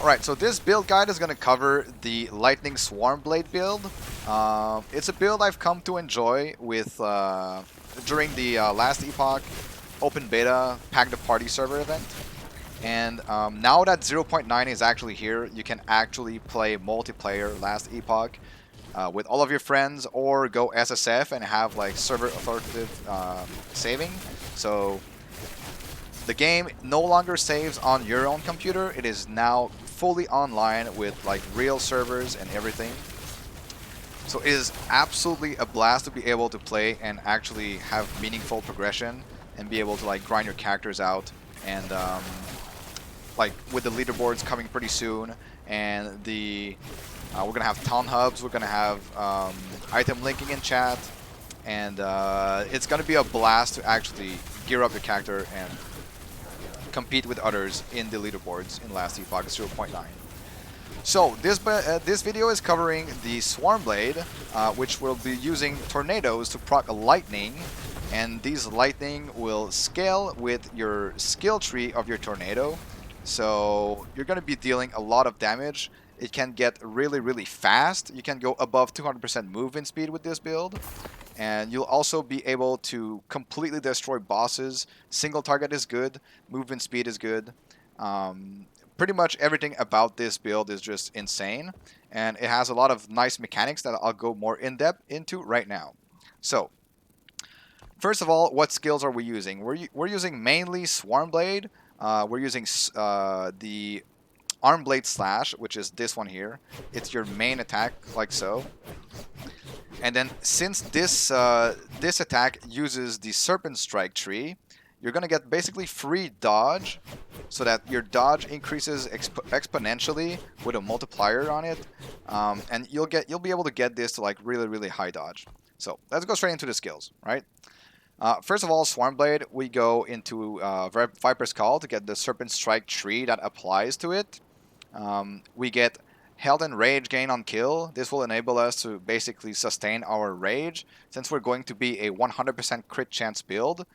Alright, so this build guide is going to cover the Lightning Swarmblade build. It's a build I've come to enjoy with during the last Epoch open beta Pack the Party server event. And now that 0.9 is actually here, you can actually play multiplayer last Epoch with all of your friends, or go SSF and have like server authoritative saving. So the game no longer saves on your own computer. It is now fully online with like real servers and everything. So it is absolutely a blast to be able to play and actually have meaningful progression and be able to like grind your characters out. And like with the leaderboards coming pretty soon, and the we're gonna have town hubs, we're gonna have item linking in chat, and it's gonna be a blast to actually gear up your character and compete with others in the leaderboards in last Epoch 0.9. So this video is covering the Swarmblade, which will be using tornadoes to proc lightning, and these lightning will scale with your skill tree of your tornado. So you're going to be dealing a lot of damage. It can get really fast. You can go above 200% movement speed with this build. And you'll also be able to completely destroy bosses. Single target is good. Movement speed is good. Pretty much everything about this build is just insane. And it has a lot of nice mechanics that I'll go more in depth into right now. So, first of all, what skills are we using? We're using mainly Swarmblade. We're using the Armblade Slash, which is this one here. It's your main attack, like so. And then since this this attack uses the Serpent Strike tree, you're gonna get basically free dodge, so that your dodge increases exponentially with a multiplier on it, and you'll be able to get this to like really high dodge. So let's go straight into the skills, right? First of all, Swarmblade, we go into Viper's Call to get the Serpent Strike tree that applies to it. We get Health and Rage gain on kill. This will enable us to basically sustain our rage. Since we're going to be a 100% crit chance build,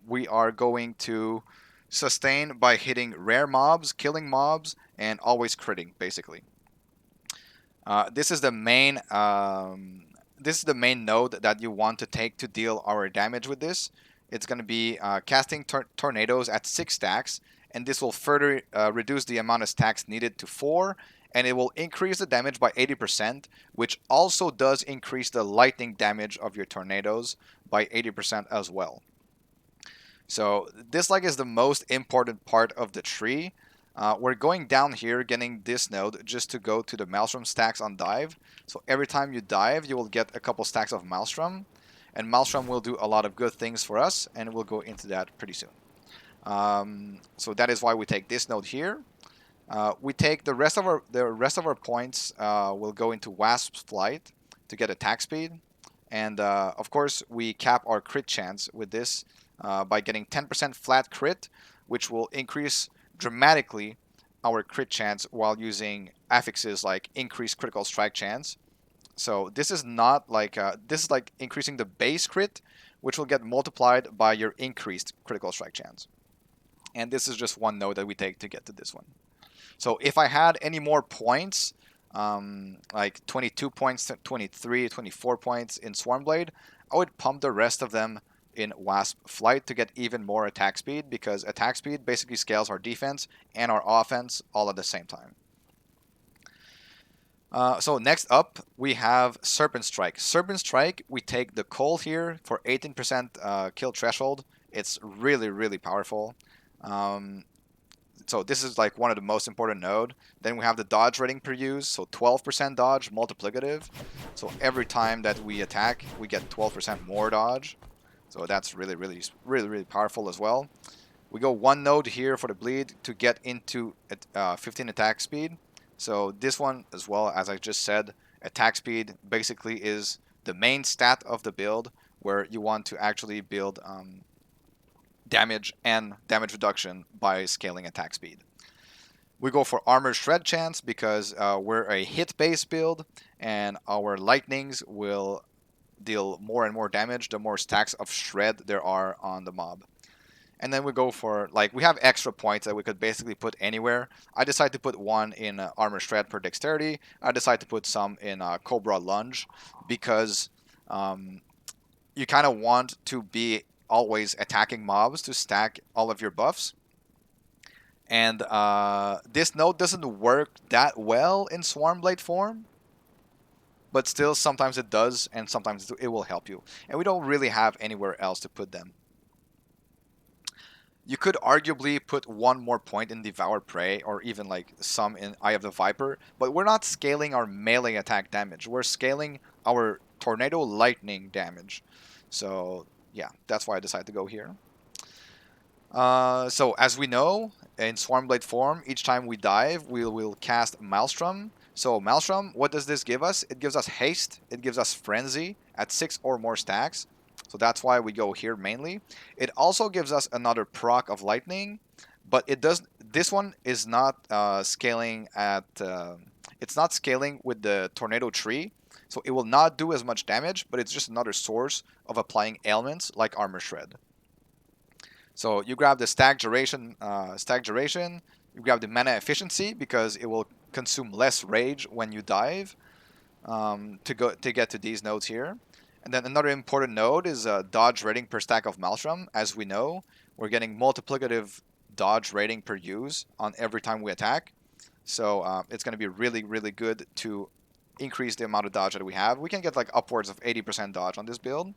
we are going to sustain by hitting rare mobs, killing mobs, and always critting, basically. This is the main node that you want to take to deal our damage with this. It's going to be casting tornadoes at 6 stacks, and this will further reduce the amount of stacks needed to 4, and it will increase the damage by 80%, which also does increase the lightning damage of your tornadoes by 80% as well. So this like is the most important part of the tree. We're going down here, getting this node just to go to the Maelstrom stacks on dive. So every time you dive, you will get a couple stacks of Maelstrom, and Maelstrom will do a lot of good things for us, and we'll go into that pretty soon. So that is why we take this node here. We take the rest of our points. We'll go into Wasp's Flight to get attack speed, and of course we cap our crit chance with this by getting 10% flat crit, which will increase dramatically our crit chance while using affixes like increased critical strike chance. So this is not like this is like increasing the base crit, which will get multiplied by your increased critical strike chance. And this is just one node that we take to get to this one. So if I had any more points, like 22 points, 23, 24 points in Swarmblade, I would pump the rest of them in Wasp Flight to get even more attack speed, because attack speed basically scales our defense and our offense all at the same time. So next up, we have Serpent Strike. Serpent Strike, we take the Coal here for 18% kill threshold. It's really powerful. So this is like one of the most important node. Then we have the dodge rating per use, so 12% dodge multiplicative. So every time that we attack, we get 12% more dodge. So that's really powerful as well. We go one node here for the bleed to get into 15 attack speed. So this one, as well as I just said, attack speed basically is the main stat of the build, where you want to actually build damage and damage reduction by scaling attack speed. We go for armor shred chance because we're a hit-based build, and our lightnings will deal more and more damage the more stacks of shred there are on the mob. And then we go for, like, we have extra points that we could basically put anywhere. I decided to put one in Armor Shred per Dexterity. I decided to put some in Cobra Lunge because you kind of want to be always attacking mobs to stack all of your buffs. And this node doesn't work that well in Swarmblade form, but still sometimes it does, and sometimes it will help you. And we don't really have anywhere else to put them. You could arguably put one more point in Devour Prey, or even like some in Eye of the Viper, but we're not scaling our melee attack damage. We're scaling our Tornado Lightning damage. So yeah, that's why I decided to go here. So as we know, in Swarmblade form, each time we dive, we will cast Maelstrom. So Maelstrom, what does this give us? It gives us haste, it gives us frenzy at 6 or more stacks. So that's why we go here mainly. It also gives us another proc of lightning, but it does. This one is not scaling at. It's not scaling with the tornado tree, so it will not do as much damage. But it's just another source of applying ailments like armor shred. So you grab the stack duration. You grab the mana efficiency because it will consume less rage when you dive to get to these nodes here. And then another important node is dodge rating per stack of Maelstrom. As we know, we're getting multiplicative dodge rating per use on every time we attack. So it's going to be really, really good to increase the amount of dodge that we have. We can get like upwards of 80% dodge on this build.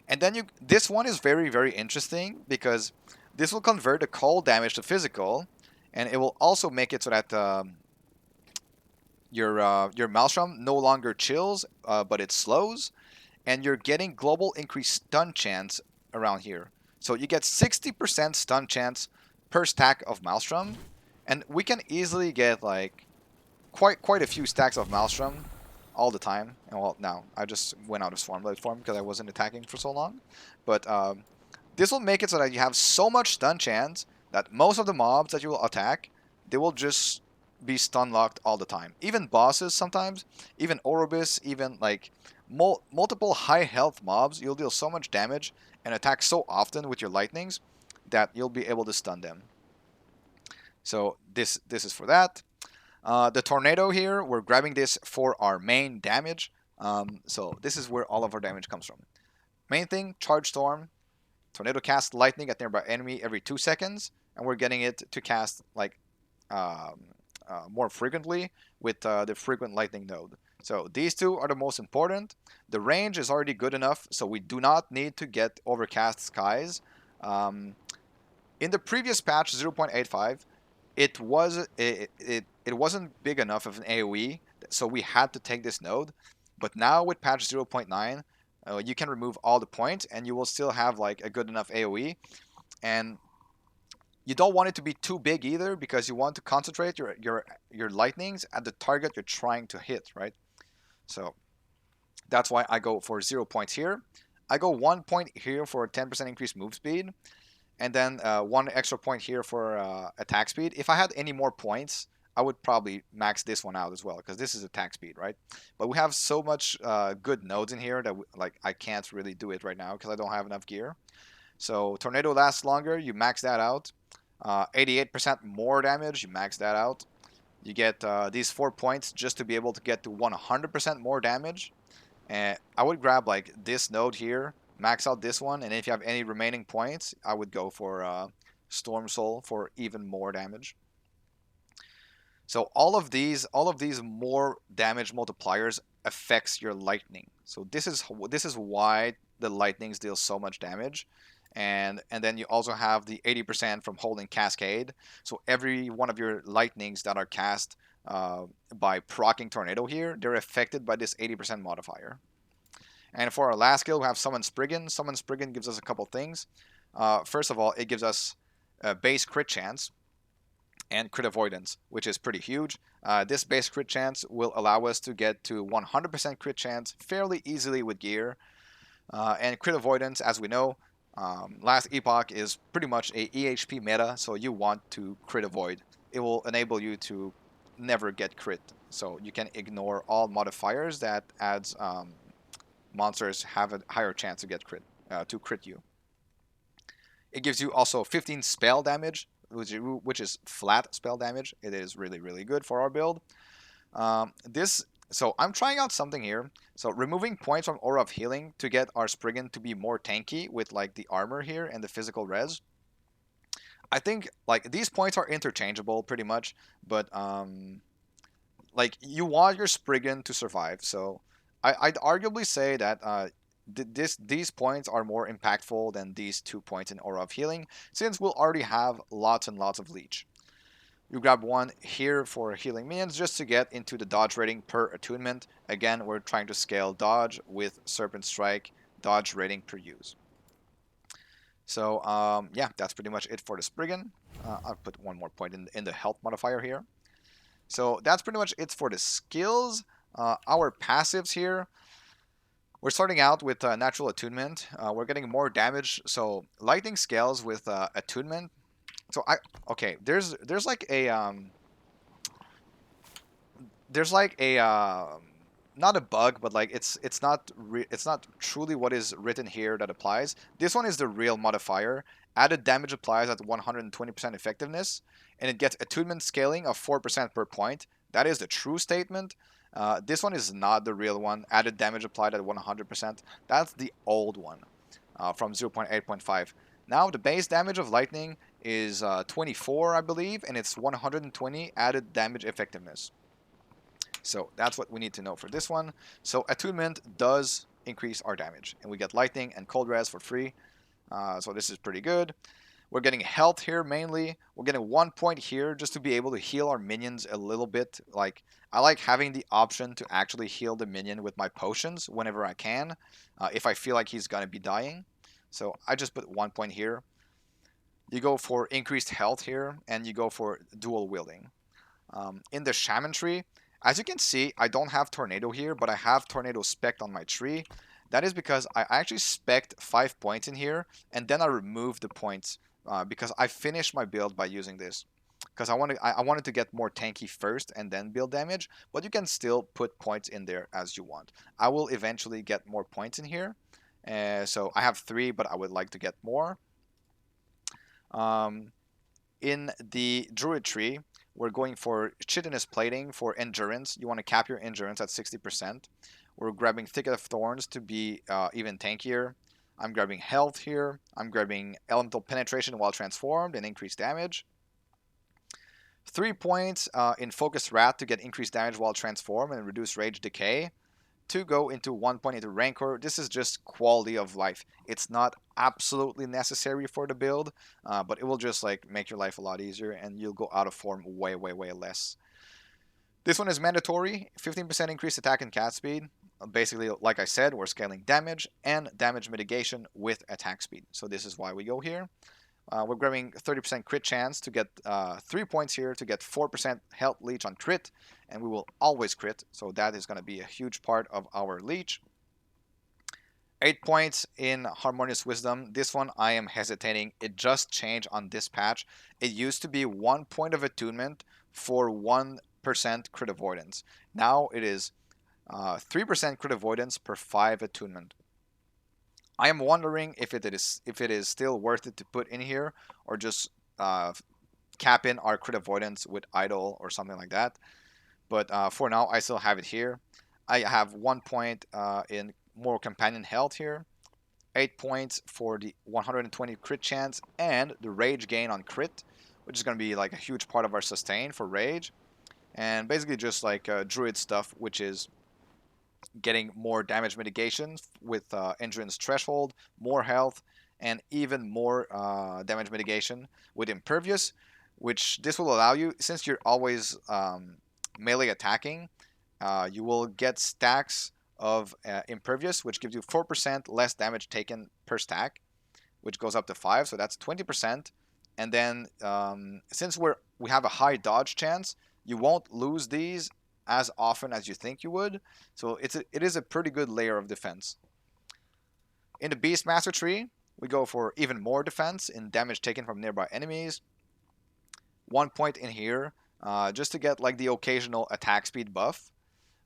And then this one is very, very interesting because this will convert the cold damage to physical, and it will also make it so that your Maelstrom no longer chills, but it slows, and you're getting global increased stun chance around here. So you get 60% stun chance per stack of Maelstrom, and we can easily get like quite a few stacks of Maelstrom all the time. And well, now I just went out of Swarmblade form because I wasn't attacking for so long. But this will make it so that you have so much stun chance that most of the mobs that you will attack, they will just be stun locked all the time. Even bosses sometimes, even Orobis, even like multiple high health mobs, you'll deal so much damage and attack so often with your lightnings that you'll be able to stun them. So this is for that. The tornado here, we're grabbing this for our main damage. So this is where all of our damage comes from. Main thing, charge storm. Tornado casts lightning at nearby enemy every 2 seconds, and we're getting it to cast like more frequently with the frequent lightning node. So these two are the most important. The range is already good enough, so we do not need to get overcast skies. In the previous patch 0.85, it wasn't big enough of an AoE, so we had to take this node. But now with patch 0.9, you can remove all the points, and you will still have like a good enough AoE. And you don't want it to be too big either, because you want to concentrate your lightnings at the target you're trying to hit, right? So that's why I go for 0 points here. I go 1 point here for 10% increased move speed, and then 1 extra point here for attack speed. If I had any more points, I would probably max this one out as well, because this is attack speed, right? But we have so much good nodes in here that I can't really do it right now because I don't have enough gear. So tornado lasts longer, you max that out. 88% more damage, you max that out. You get these 4 points just to be able to get to 100% more damage. And I would grab like this node here, max out this one, and if you have any remaining points, I would go for Storm Soul for even more damage. So all of these more damage multipliers affects your lightning. So this is why the lightnings deal so much damage. And then you also have the 80% from holding Cascade. So every one of your lightnings that are cast by proccing Tornado here, they're affected by this 80% modifier. And for our last skill, we have Summon Spriggan. Summon Spriggan gives us a couple things. First of all, it gives us a base crit chance and crit avoidance, which is pretty huge. This base crit chance will allow us to get to 100% crit chance fairly easily with gear. And crit avoidance, as we know, last Epoch is pretty much a EHP meta, so you want to crit avoid. It will enable you to never get crit, so you can ignore all modifiers that adds monsters have a higher chance to get crit you. It gives you also 15 spell damage, which is flat spell damage. It is really, really good for our build. So I'm trying out something here. So removing points from Aura of Healing to get our Spriggan to be more tanky with like the armor here and the physical res. I think like these points are interchangeable pretty much, but like you want your Spriggan to survive. So I'd arguably say that these points are more impactful than these 2 points in Aura of Healing, since we'll already have lots and lots of Leech. You grab one here for healing minions just to get into the dodge rating per attunement. Again, we're trying to scale dodge with Serpent Strike dodge rating per use. So yeah, that's pretty much it for the Spriggan. I'll put one more point in the health modifier here. So that's pretty much it for the skills. Our passives here, we're starting out with natural attunement. We're getting more damage. So lightning scales with attunement. So there's like a not a bug, but like it's not truly what is written here that applies. This one is the real modifier. Added damage applies at 120% effectiveness, and it gets attunement scaling of 4% per point. That is the true statement. This one is not the real one. Added damage applied at 100%. That's the old one from 0.8.5. Now the base damage of lightning is 24, I believe, and it's 120 added damage effectiveness. So that's what we need to know for this one. So attunement does increase our damage, and we get lightning and cold res for free. So this is pretty good. We're getting health here mainly. We're getting 1 point here just to be able to heal our minions a little bit. Like I like having the option to actually heal the minion with my potions whenever I can, if I feel like he's gonna be dying. So I just put 1 point here. You go for increased health here, and you go for dual wielding. In the shaman tree, as you can see, I don't have tornado here, but I have tornado spec'd on my tree. That is because I actually spec'd 5 points in here, and then I removed the points because I finished my build by using this. Because I wanted to get more tanky first and then build damage, but you can still put points in there as you want. I will eventually get more points in here. So I have 3, but I would like to get more. In the Druid tree, we're going for chitinous plating for endurance. You want to cap your endurance at 60%. We're grabbing Thicket of Thorns to be even tankier. I'm grabbing health here. I'm grabbing elemental penetration while transformed and increased damage. 3 points in Focus Wrath to get increased damage while transformed and reduce rage decay. To go into 1 point into Rancor. This is just quality of life. It's not absolutely necessary for the build, but it will just like make your life a lot easier, and you'll go out of form way less. This one is mandatory. 15% increased attack and cast speed. Basically, like I said, we're scaling damage and damage mitigation with attack speed. So this is why we go here. We're grabbing 30% crit chance to get 3 points here to get 4% health leech on crit, and we will always crit, so that is going to be a huge part of our leech. 8 points in Harmonious Wisdom. This one I am hesitating. It just changed on this patch. It used to be 1 point of attunement for 1% crit avoidance. Now it is 3% crit avoidance per 5 attunement. I am wondering if it is still worth it to put in here, or just cap in our crit avoidance with idle or something like that. But for now, I still have it here. I have 1 point in Moral Companion health here, 8 points for the 120 crit chance and the rage gain on crit, which is going to be like a huge part of our sustain for rage, and basically just like Druid stuff, which is getting more damage mitigation with endurance threshold, more health, and even more damage mitigation with impervious, which this will allow you, since you're always melee attacking, you will get stacks of impervious, which gives you 4% less damage taken per stack, which goes up to 5, so that's 20%. And then since we have a high dodge chance, you won't lose these as often as you think you would, so it is a pretty good layer of defense. In the Beastmaster tree, we go for even more defense in damage taken from nearby enemies. 1 point in here, just to get like the occasional attack speed buff.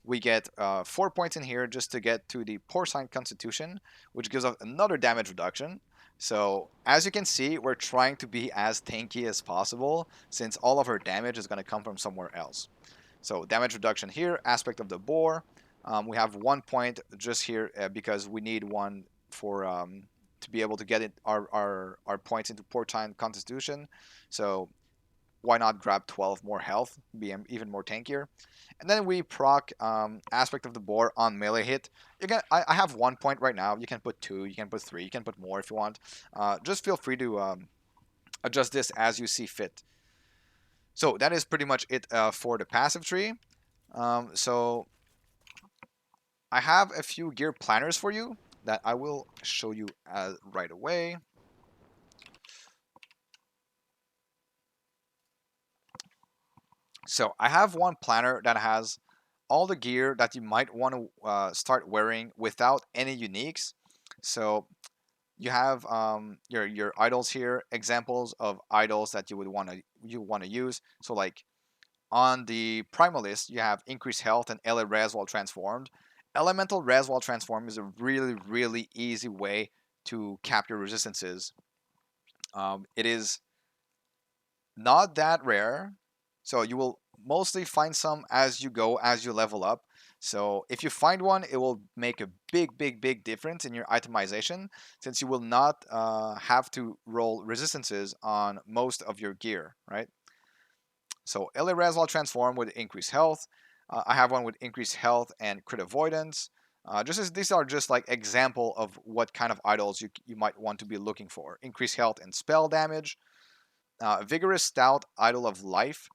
We get 4 points in here just to get to the Porcine Constitution, which gives us another damage reduction. So as you can see, we're trying to be as tanky as possible since all of our damage is going to come from somewhere else. So damage reduction here, aspect of the boar. We have 1 point just here because we need one for to be able to get it our points into Portine Constitution. So why not grab 12 more health, be even more tankier. And then we proc aspect of the boar on melee hit. You can I have 1 point right now. You can put 2, you can put 3, you can put more if you want. Just feel free to adjust this as you see fit. So that is pretty much it for the passive tree. So I have a few gear planners for you that I will show you right away. So I have one planner that has all the gear that you might want to start wearing without any uniques. So you have your idols here, examples of idols that you want to use. So like on the primal list, you have increased health and LA res while transformed. Elemental res while transformed is a really easy way to cap your resistances. It is not that rare, so you will mostly find some as you go, as you level up. So if you find one, it will make a big difference in your itemization, since you will not have to roll resistances on most of your gear, right? So LA res while transform with increased health. I have one with increased health and crit avoidance. Just as these are just like example of what kind of idols you might want to be looking for. Increased health and spell damage. Vigorous Stout, Idol of Life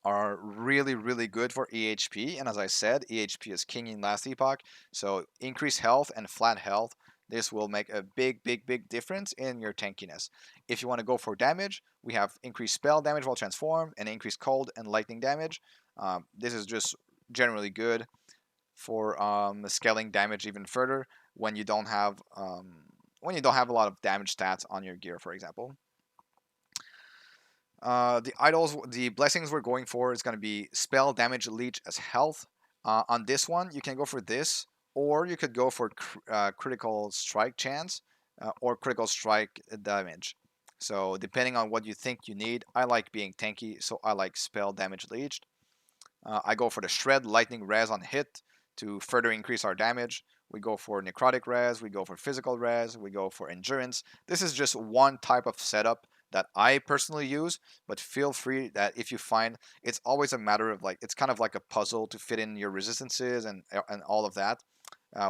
are really good for EHP. And as I said, EHP is king in last epoch. So increased health and flat health. This will make a big difference in your tankiness. If you want to go for damage, we have increased spell damage while transformed and increased cold and lightning damage. This is just generally good for scaling damage even further when you don't have a lot of damage stats on your gear, for example. The idols, the blessings we're going for is going to be spell damage leech as health. On this one, you can go for this, or you could go for critical strike chance or critical strike damage. So depending on what you think you need, I like being tanky, so I like spell damage leech. I go for the shred lightning res on hit to further increase our damage. We go for necrotic res, we go for physical res, we go for endurance. This is just one type of setup that I personally use, but feel free that if you find it's always a matter of like it's kind of like a puzzle to fit in your resistances and all of that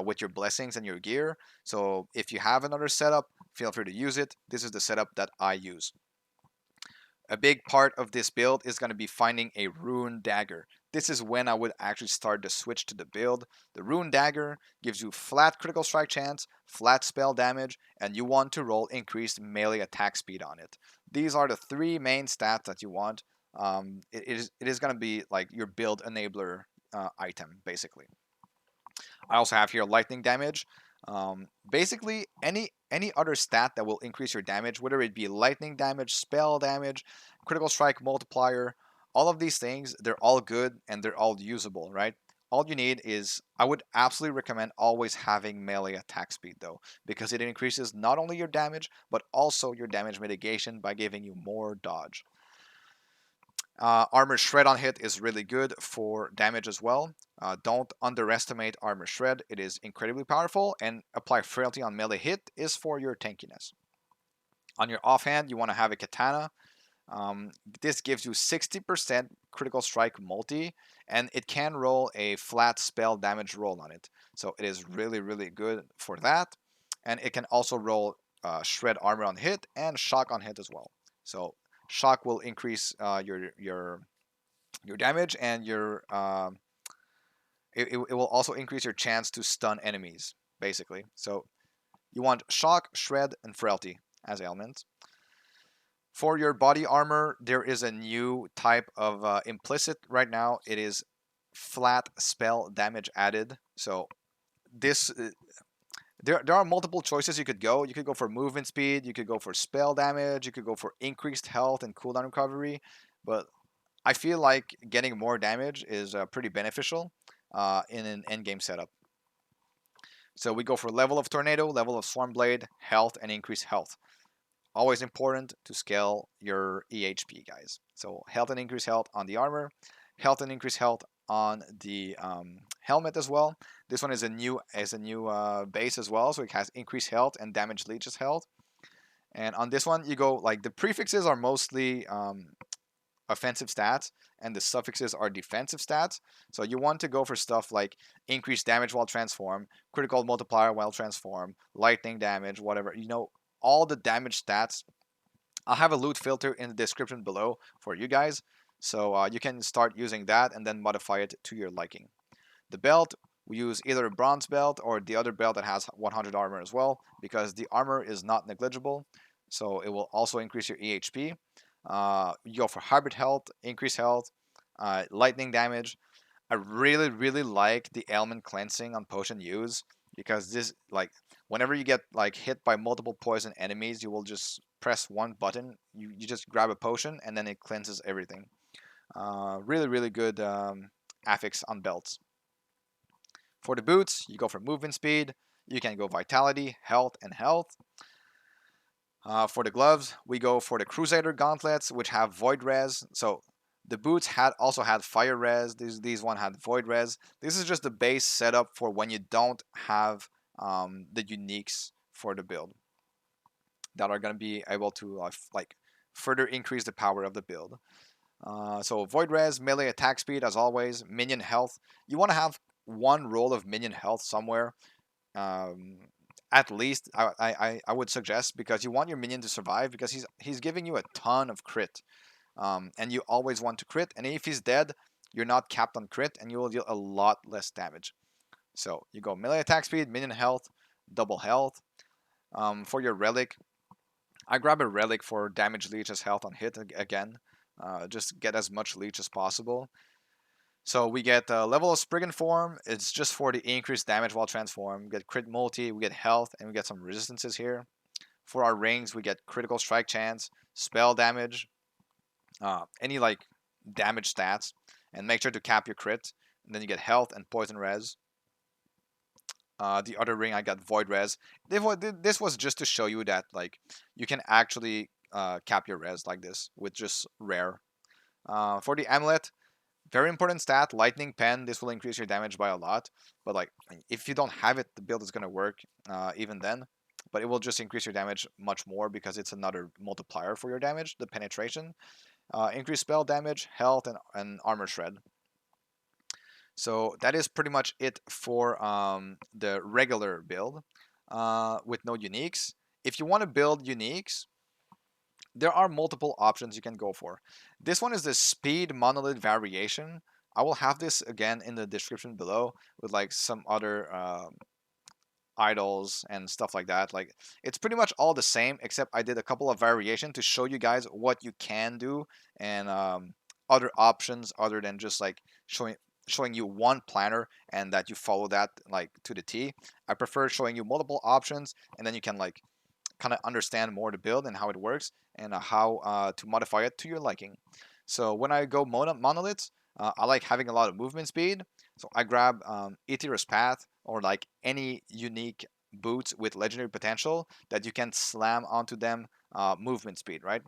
with your blessings and your gear. So if you have another setup, feel free to use it. This is the setup that I use. A big part of this build is going to be finding a rune dagger. This is when I would actually start to switch to the build. The rune dagger gives you flat critical strike chance, flat spell damage, and you want to roll increased melee attack speed on it. These are the three main stats that you want. It is going to be like your build enabler item, basically. I also have here lightning damage. Basically, any other stat that will increase your damage, whether it be lightning damage, spell damage, critical strike multiplier, all of these things, they're all good and they're all usable, right? All you need is, I would absolutely recommend always having melee attack speed though, because it increases not only your damage, but also your damage mitigation by giving you more dodge. Armor Shred on hit is really good for damage as well. Don't underestimate Armor Shred. It is incredibly powerful, and apply Frailty on melee hit is for your tankiness. On your offhand, you want to have a Katana. This gives you 60% critical strike multi, and it can roll a flat spell damage roll on it. So it is really good for that. And it can also roll Shred Armor on hit and Shock on hit as well. So Shock will increase your damage and it will also increase your chance to stun enemies, basically. So you want Shock, Shred, and Frailty as elements. For your body armor, there is a new type of implicit right now. It is flat spell damage added. So this there are multiple choices you could go. You could go for movement speed, you could go for spell damage, you could go for increased health and cooldown recovery, but I feel like getting more damage is pretty beneficial in an endgame setup. So we go for level of Tornado, level of Swarmblade, health, and increase health. Always important to scale your EHP, guys. So health and increase health on the armor, health and increase health on the helmet as well. This one is a new base as well, so it has increased health and damage leeches health. And on this one, you go like the prefixes are mostly offensive stats, and the suffixes are defensive stats. So you want to go for stuff like increased damage while transform, critical multiplier while transform, lightning damage, whatever. All the damage stats. I'll have a loot filter in the description below for you guys, so you can start using that and then modify it to your liking. The belt, we use either a bronze belt or the other belt that has 100 armor as well, because the armor is not negligible, so it will also increase your EHP. You go for hybrid health, increase health, lightning damage. I really, really like the ailment cleansing on potion use, because this, like, whenever you get like hit by multiple poison enemies, you will just press one button. You just grab a potion and then it cleanses everything. Really, really good affix on belts. For the boots, you go for movement speed. You can go vitality, health, and health. For the gloves, we go for the Crusader gauntlets, which have void res. So the boots also had fire res. These one had void res. This is just the base setup for when you don't have the uniques for the build that are going to be able to like further increase the power of the build. So void res, melee attack speed as always, minion health. You want to have one roll of minion health somewhere. Um, at least I would suggest, because you want your minion to survive, because he's giving you a ton of crit, and you always want to crit, and if he's dead you're not capped on crit and you will deal a lot less damage. So you go melee attack speed, minion health, double health. For your relic, I grab a relic for damage leech as health on hit again, just get as much leech as possible. So we get level of spriggan form. It's just for the increased damage while transform. We get crit multi, we get health, and we get some resistances here. For our rings, we get critical strike chance, spell damage, any like damage stats, and make sure to cap your crit. And then you get health and poison res. The other ring, I got void res. This was just to show you that like you can actually cap your res like this with just rare. For the amulet, very important stat, lightning pen. This will increase your damage by a lot, but like if you don't have it, the build is gonna work even then. But it will just increase your damage much more because it's another multiplier for your damage, the penetration. Increase spell damage, health, and armor shred. So that is pretty much it for the regular build with no uniques. If you want to build uniques, there are multiple options you can go for. This one is the speed monolith variation. I will have this again in the description below with like some other idols and stuff like that. Like it's pretty much all the same, except I did a couple of variation to show you guys what you can do and other options other than just like showing you one planner and that you follow that like to the T. I prefer showing you multiple options, and then you can like kind of understand more the build and how it works and how to modify it to your liking. So when I go monoliths, I like having a lot of movement speed. So I grab Aether's Path or like any unique boots with legendary potential that you can slam onto them movement speed, right?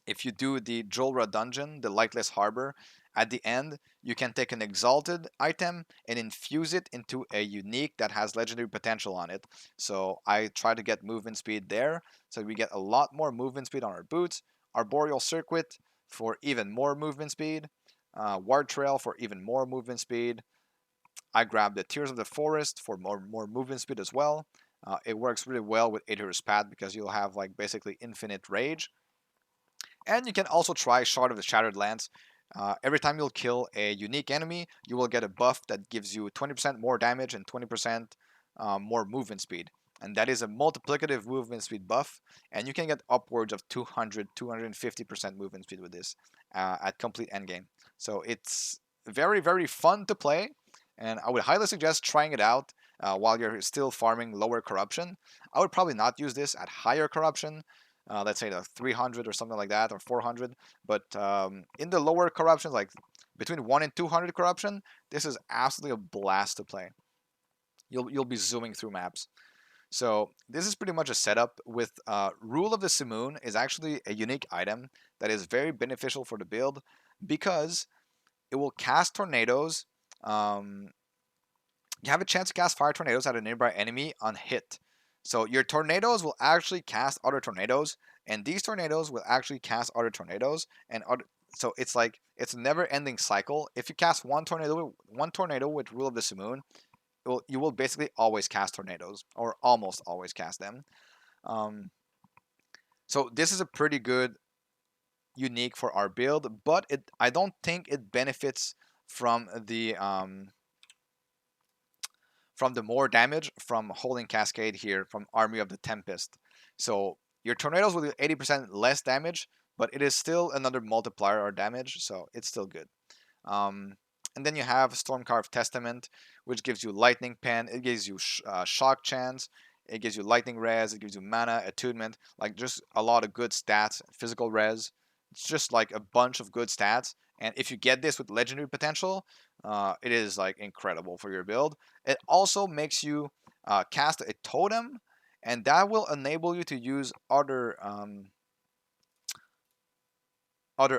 If you do the Jolra dungeon, the Lightless Harbor, at the end, you can take an exalted item and infuse it into a unique that has legendary potential on it. So I try to get movement speed there. So we get a lot more movement speed on our boots. Arboreal Circuit for even more movement speed. Ward Trail for even more movement speed. I grab the Tears of the Forest for more movement speed as well. It works really well with Aether's Path because you'll have like basically infinite rage. And you can also try Shard of the Shattered Lands. Every time you'll kill a unique enemy, you will get a buff that gives you 20% more damage and 20% more movement speed. And that is a multiplicative movement speed buff. And you can get upwards of 200, 250% movement speed with this at complete endgame. So it's very, very fun to play. And I would highly suggest trying it out while you're still farming lower corruption. I would probably not use this at higher corruption, let's say the 300 or something like that, or 400. But in the lower corruptions, like between 1 and 200 corruption, this is absolutely a blast to play. You'll be zooming through maps. So this is pretty much a setup with Rule of the Simoon is actually a unique item that is very beneficial for the build because it will cast tornadoes. Um, you have a chance to cast fire tornadoes at a nearby enemy on hit. So your tornadoes will actually cast other tornadoes, and these tornadoes will actually cast other tornadoes, and other. So it's like it's a never-ending cycle. If you cast one tornado with Rule of the Simoon, you will basically always cast tornadoes, or almost always cast them. Um, so this is a pretty good unique for our build, but I don't think it benefits from the more damage from holding Cascade here from Army of the Tempest. So your tornadoes will do 80% less damage, but it is still another multiplier or damage, so it's still good. Um, and then you have Stormcarved Testament, which gives you Lightning Pen. It gives you Shock Chance. It gives you Lightning Res. It gives you Mana, Attunement. Like just a lot of good stats. Physical Res. It's just like a bunch of good stats. And if you get this with Legendary potential, it is like incredible for your build. It also makes you cast a Totem, and that will enable you to use other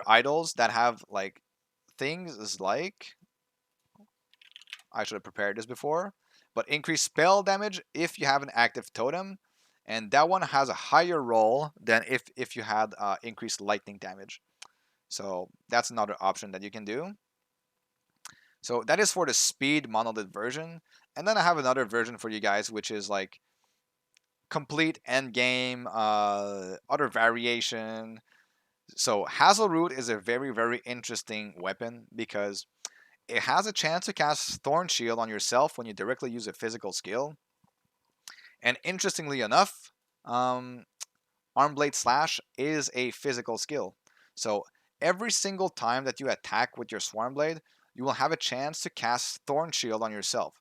idols that have like things is like I should have prepared this before, but increase spell damage if you have an active totem, and that one has a higher roll than if you had increased lightning damage. So that's another option that you can do. So that is for the speed monolith version, and then I have another version for you guys, which is like complete endgame, other variation. So Hazelroot is a very interesting weapon because it has a chance to cast Thorn Shield on yourself when you directly use a physical skill. And interestingly enough, Armblade Slash is a physical skill. So every single time that you attack with your Swarmblade, you will have a chance to cast Thorn Shield on yourself.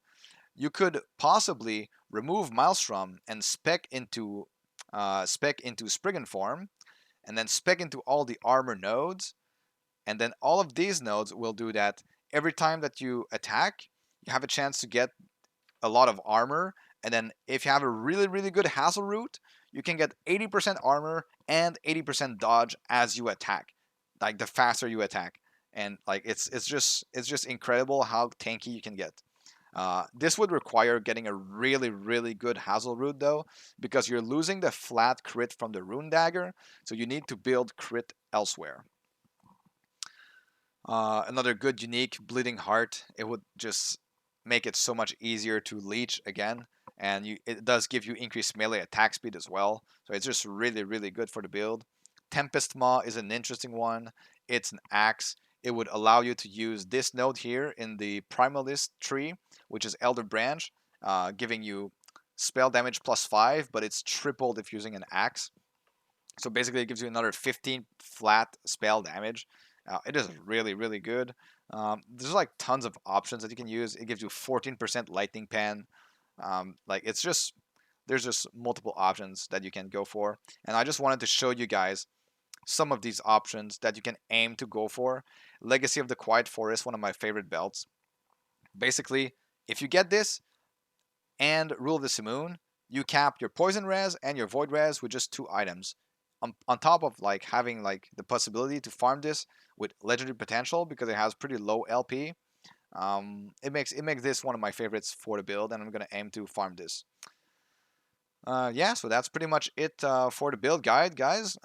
You could possibly remove Maelstrom and spec into Spriggan form, and then spec into all the armor nodes, and then all of these nodes will do that every time that you attack. You have a chance to get a lot of armor, and then if you have a really good Hassle Root, you can get 80% armor and 80% dodge as you attack, like the faster you attack. And like it's just incredible how tanky you can get. This would require getting a really good Hassle Root though, because you're losing the flat crit from the Rune Dagger, so you need to build crit elsewhere. Another good unique Bleeding Heart. It would just make it so much easier to leech again, and it does give you increased melee attack speed as well. So it's just really good for the build. Tempest Maw is an interesting one. It's an axe. It would allow you to use this node here in the Primalist tree, which is Elder Branch, giving you spell damage +5, but it's tripled if using an axe. So basically, it gives you another 15 flat spell damage. It is really good. There's like tons of options that you can use. It gives you 14% lightning pen. Like it's just there's just multiple options that you can go for. And I just wanted to show you guys some of these options that you can aim to go for. Legacy of the Quiet Forest, one of my favorite belts. Basically, if you get this and Rule of the Simoon, you cap your poison res and your void res with just 2 items. On top of like having like the possibility to farm this with legendary potential because it has pretty low LP. It makes this one of my favorites for the build, and I'm gonna aim to farm this. Yeah, so that's pretty much it for the build guide, guys.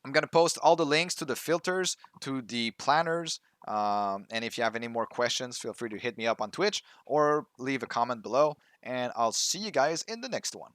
I'm gonna post all the links to the filters, to the planners, and if you have any more questions, feel free to hit me up on Twitch or leave a comment below, and I'll see you guys in the next one.